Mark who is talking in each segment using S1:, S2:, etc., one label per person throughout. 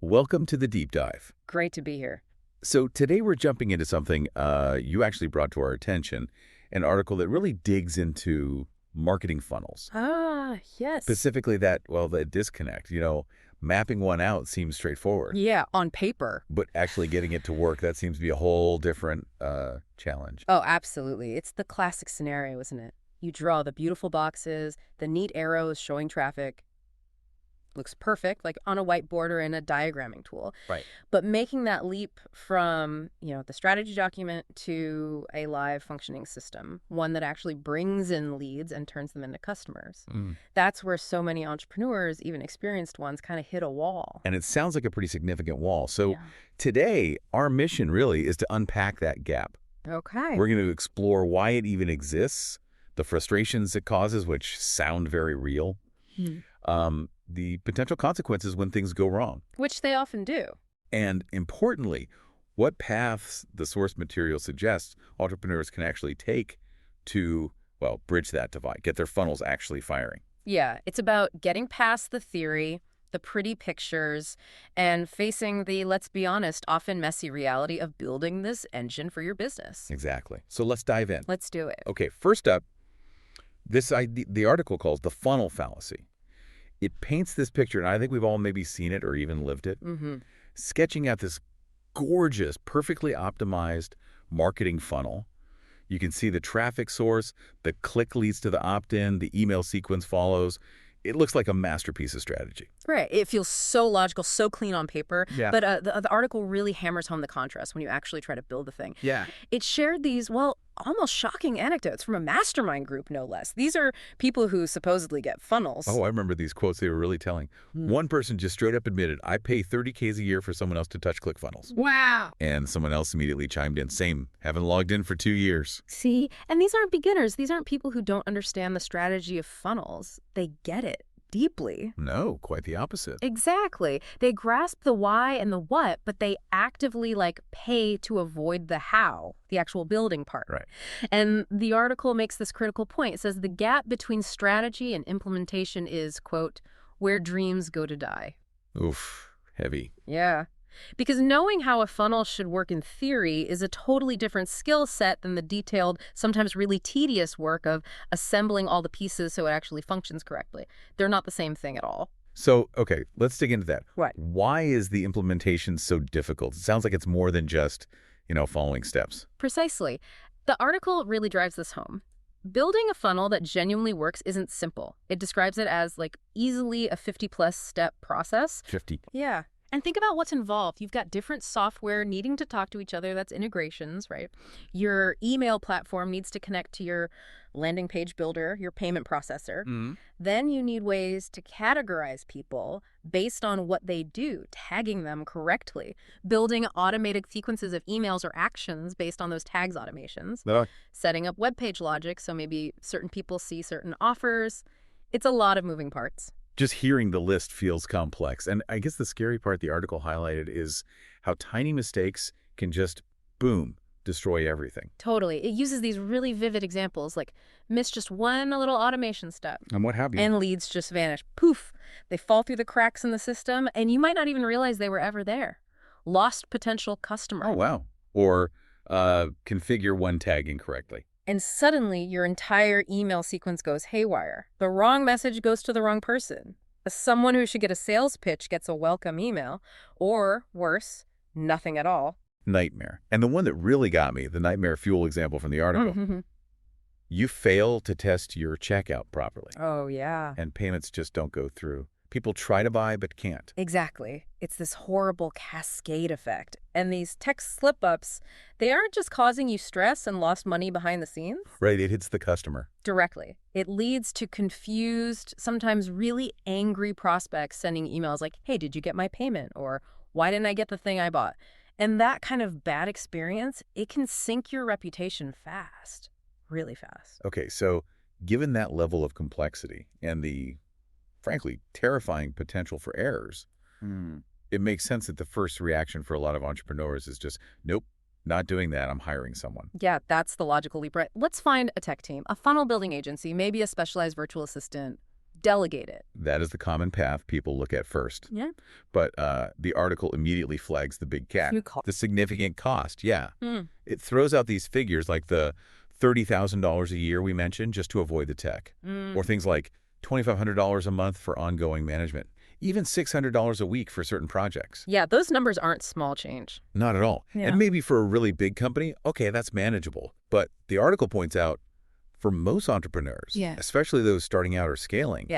S1: Welcome to the deep dive.
S2: Great to be here.
S1: So today we're jumping into something you actually brought to our attention, an article that really digs into marketing funnels.
S2: Yes.
S1: Specifically the disconnect. Mapping one out seems straightforward,
S2: Yeah, on paper.
S1: but actually getting it to work, that seems to be a whole different challenge.
S2: Oh, absolutely. It's the classic scenario, isn't it? You draw the beautiful boxes, the neat arrows showing traffic. Looks perfect, like on a whiteboard or in a diagramming tool.
S1: Right.
S2: But making that leap from, the strategy document to a live functioning system, one that actually brings in leads and turns them into customers. That's where so many entrepreneurs, even experienced ones, kind of hit a wall.
S1: And it sounds like a pretty significant wall. So
S2: Yeah.
S1: today, our mission really is to unpack that gap.
S2: Okay.
S1: We're going to explore why it even exists, the frustrations it causes, which sound very real, the potential consequences when things go wrong,
S2: Which they often do.
S1: and importantly, what paths the source material suggests entrepreneurs can actually take to, bridge that divide, get their funnels actually firing.
S2: Yeah, it's about getting past the theory, the pretty pictures, and facing the, let's be honest, often messy reality of building this engine for your business.
S1: Exactly. So let's dive in.
S2: Let's do it.
S1: Okay, first up, the article calls the funnel fallacy. It paints this picture, and I think we've all maybe seen it or even lived it, sketching out this gorgeous, perfectly optimized marketing funnel. You can see the traffic source, the click leads to the opt-in, the email sequence follows. It looks like a masterpiece of strategy.
S2: Right. It feels so logical, so clean on paper.
S1: Yeah.
S2: But the article really hammers home the contrast when you actually try to build the thing.
S1: Yeah.
S2: It shared these, almost shocking anecdotes from a mastermind group, no less. These are people who supposedly get funnels.
S1: Oh, I remember these quotes. They were really telling. One person just straight up admitted, I pay $30K a year for someone else to touch ClickFunnels.
S2: Wow.
S1: And someone else immediately chimed in, same, haven't logged in for 2 years.
S2: See? And these aren't beginners. These aren't people who don't understand the strategy of funnels. They get it deeply.
S1: No, quite the opposite.
S2: Exactly. They grasp the why and the what, but they actively pay to avoid the how, the actual building part.
S1: Right.
S2: And the article makes this critical point. It says the gap between strategy and implementation is, quote, where dreams go to die.
S1: Oof, heavy.
S2: Yeah. Because knowing how a funnel should work in theory is a totally different skill set than the detailed, sometimes really tedious work of assembling all the pieces so it actually functions correctly. They're not the same thing at all.
S1: So, okay, let's dig into that.
S2: What?
S1: Why is the implementation so difficult? It sounds like it's more than just, following steps.
S2: Precisely. The article really drives this home. Building a funnel that genuinely works isn't simple. It describes it as easily a 50-plus step process.
S1: 50.
S2: Yeah. And think about what's involved. You've got different software needing to talk to each other. That's integrations, right? Your email platform needs to connect to your landing page builder, your payment processor. Then you need ways to categorize people based on what they do, tagging them correctly, building automated sequences of emails or actions based on those tags automations, setting up web page logic so maybe certain people see certain offers. It's a lot of moving parts.
S1: Just hearing the list feels complex. And I guess the scary part the article highlighted is how tiny mistakes can just, boom, destroy everything.
S2: Totally. It uses these really vivid examples, miss just one little automation step.
S1: And what have you?
S2: And leads just vanish. Poof. They fall through the cracks in the system, and you might not even realize they were ever there. Lost potential customer.
S1: Oh, wow. Or configure one tag incorrectly.
S2: And suddenly, your entire email sequence goes haywire. The wrong message goes to the wrong person. Someone who should get a sales pitch gets a welcome email. Or, worse, nothing at all.
S1: Nightmare. And the one that really got me, the nightmare fuel example from the article, you fail to test your checkout properly.
S2: Oh, yeah.
S1: And payments just don't go through. People try to buy but can't.
S2: Exactly. It's this horrible cascade effect. And these tech slip-ups, they aren't just causing you stress and lost money behind the scenes.
S1: Right, it hits the customer.
S2: Directly. It leads to confused, sometimes really angry prospects sending emails like, hey, did you get my payment? Or why didn't I get the thing I bought? And that kind of bad experience, it can sink your reputation fast. Really fast.
S1: Okay, so given that level of complexity and the frankly, terrifying potential for errors, it makes sense that the first reaction for a lot of entrepreneurs is just, nope, not doing that. I'm hiring someone.
S2: Yeah, that's the logical leap, right? Let's find a tech team, a funnel building agency, maybe a specialized virtual assistant. Delegate it.
S1: That is the common path people look at first.
S2: Yeah.
S1: But the article immediately flags the big cat, the significant cost. Yeah. It throws out these figures like the $30,000 a year we mentioned just to avoid the tech, or things like $2,500 a month for ongoing management, even $600 a week for certain projects.
S2: Yeah, those numbers aren't small change.
S1: Not at all.
S2: Yeah.
S1: And maybe for a really big company, okay, that's manageable. But the article points out for most entrepreneurs, especially those starting out or scaling,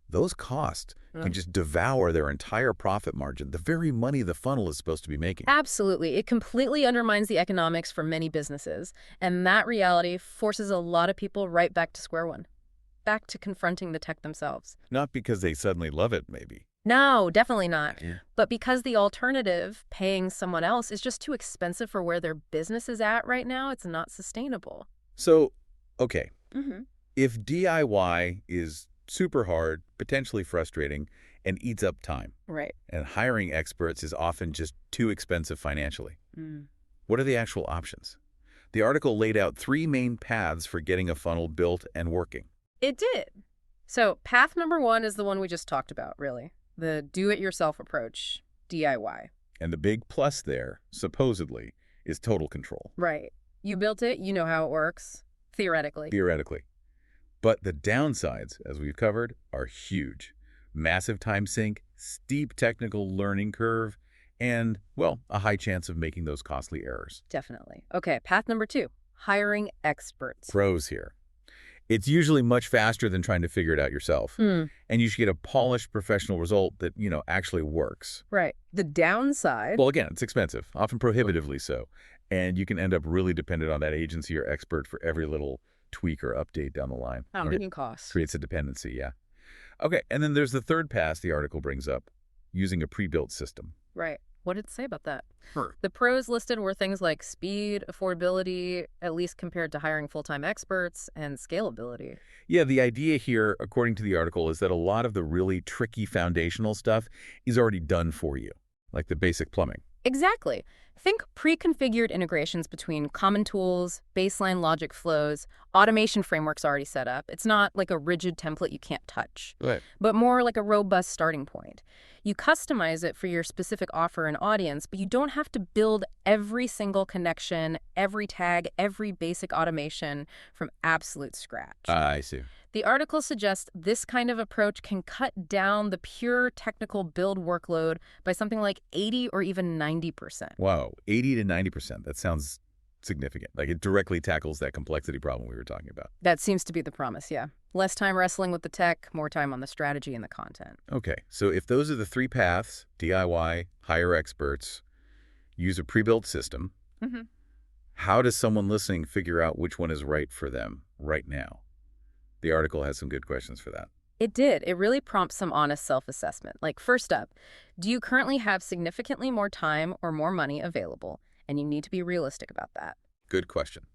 S1: those costs can just devour their entire profit margin, the very money the funnel is supposed to be making.
S2: Absolutely. It completely undermines the economics for many businesses. And that reality forces a lot of people right back to square one, back to confronting the tech themselves.
S1: Not because they suddenly love it, maybe.
S2: No, definitely not. But because the alternative, paying someone else, is just too expensive for where their business is at right now, it's not sustainable.
S1: So, okay, if DIY is super hard, potentially frustrating, and eats up time, and hiring experts is often just too expensive financially, what are the actual options? The article laid out 3 main paths for getting a funnel built and working.
S2: It did. So path number 1 is the one we just talked about, really. The do-it-yourself approach, DIY.
S1: And the big plus there, supposedly, is total control.
S2: Right. You built it, you know how it works. Theoretically.
S1: But the downsides, as we've covered, are huge. Massive time sink, steep technical learning curve, and, well, a high chance of making those costly errors.
S2: Definitely. Okay, path number 2, hiring experts.
S1: Pros here. It's usually much faster than trying to figure it out yourself. And you should get a polished professional result that, actually works.
S2: Right. The downside...
S1: Well, again, it's expensive, often prohibitively so. And you can end up really dependent on that agency or expert for every little tweak or update down the line.
S2: Compounding costs.
S1: Creates a dependency, yeah. Okay, and then there's the third path the article brings up, using a pre-built system.
S2: Right. What did it say about that? The pros listed were things like speed, affordability, at least compared to hiring full-time experts, and scalability.
S1: Yeah, the idea here, according to the article, is that a lot of the really tricky foundational stuff is already done for you, like the basic plumbing.
S2: Exactly. Think pre-configured integrations between common tools, baseline logic flows, automation frameworks already set up. It's not like a rigid template you can't touch, but more like a robust starting point. You customize it for your specific offer and audience, but you don't have to build every single connection, every tag, every basic automation from absolute scratch.
S1: I see.
S2: The article suggests this kind of approach can cut down the pure technical build workload by something like 80 or even 90%.
S1: Wow, 80 to 90%. That sounds significant. Like it directly tackles that complexity problem we were talking about.
S2: That seems to be the promise, yeah. Less time wrestling with the tech, more time on the strategy and the content.
S1: Okay, so if those are the 3 paths, DIY, hire experts, use a pre-built system, how does someone listening figure out which one is right for them right now? The article has some good questions for that.
S2: It did. It really prompts some honest self-assessment. Like, first up, do you currently have significantly more time or more money available? And you need to be realistic about that.
S1: Good question.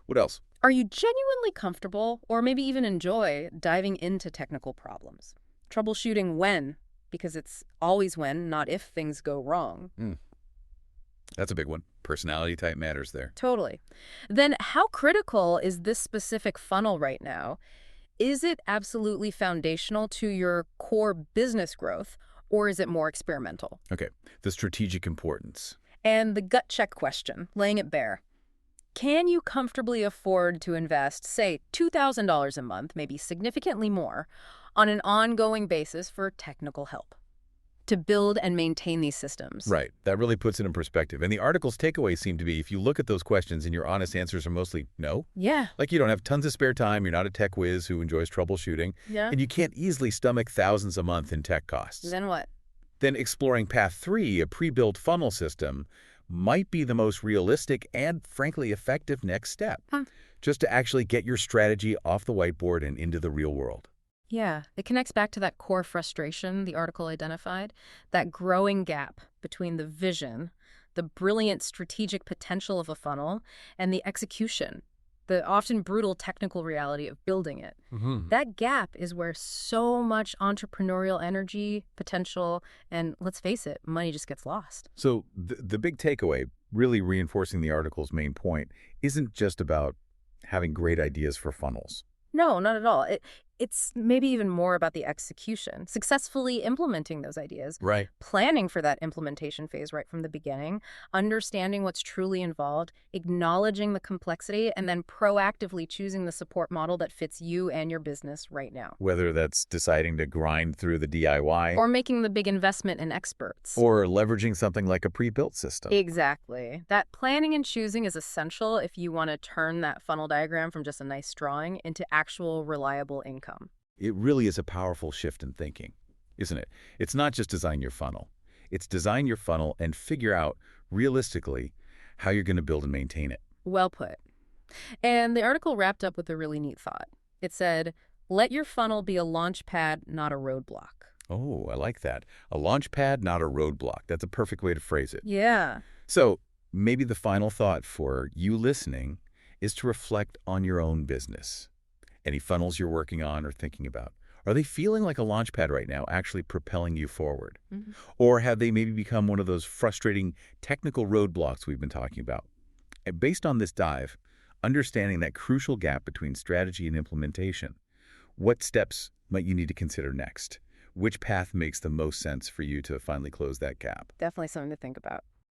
S1: What else?
S2: Are you genuinely comfortable, or maybe even enjoy, diving into technical problems? Troubleshooting when, because it's always when, not if things go wrong.
S1: That's a big one. Personality type matters there.
S2: Totally. Then how critical is this specific funnel right now? Is it absolutely foundational to your core business growth, or is it more experimental?
S1: Okay, the strategic importance.
S2: And the gut check question, laying it bare. Can you comfortably afford to invest, say, $2,000 a month, maybe significantly more, on an ongoing basis for technical help to build and maintain these systems?
S1: Right. That really puts it in perspective. And the article's takeaways seem to be, if you look at those questions and your honest answers are mostly no.
S2: Yeah.
S1: Like you don't have tons of spare time, you're not a tech whiz who enjoys troubleshooting, and you can't easily stomach thousands a month in tech costs.
S2: Then what?
S1: Then exploring path 3, a pre-built funnel system, might be the most realistic and, frankly, effective next step, just to actually get your strategy off the whiteboard and into the real world.
S2: Yeah, it connects back to that core frustration the article identified, that growing gap between the vision, the brilliant strategic potential of a funnel, and the execution, the often brutal technical reality of building it. That gap is where so much entrepreneurial energy, potential, and let's face it, money just gets lost.
S1: So the big takeaway, really reinforcing the article's main point, isn't just about having great ideas for funnels.
S2: No, not at all. It's maybe even more about the execution, successfully implementing those ideas,
S1: Right.
S2: planning for that implementation phase right from the beginning, understanding what's truly involved, acknowledging the complexity, and then proactively choosing the support model that fits you and your business right now.
S1: Whether that's deciding to grind through the DIY
S2: Or making the big investment in experts.
S1: or leveraging something like a pre-built system.
S2: Exactly. That planning and choosing is essential if you want to turn that funnel diagram from just a nice drawing into actual reliable income.
S1: It really is a powerful shift in thinking, isn't it? It's not just design your funnel. It's design your funnel and figure out, realistically, how you're going to build and maintain it.
S2: Well put. And the article wrapped up with a really neat thought. It said, let your funnel be a launch pad, not a roadblock.
S1: Oh, I like that. A launch pad, not a roadblock. That's a perfect way to phrase it.
S2: Yeah.
S1: So maybe the final thought for you listening is to reflect on your own business. Any funnels you're working on or thinking about. Are they feeling like a launch pad right now, actually propelling you forward?
S2: Mm-hmm.
S1: Or have they maybe become one of those frustrating technical roadblocks we've been talking about? And based on this dive, understanding that crucial gap between strategy and implementation, what steps might you need to consider next? Which path makes the most sense for you to finally close that gap?
S2: Definitely something to think about.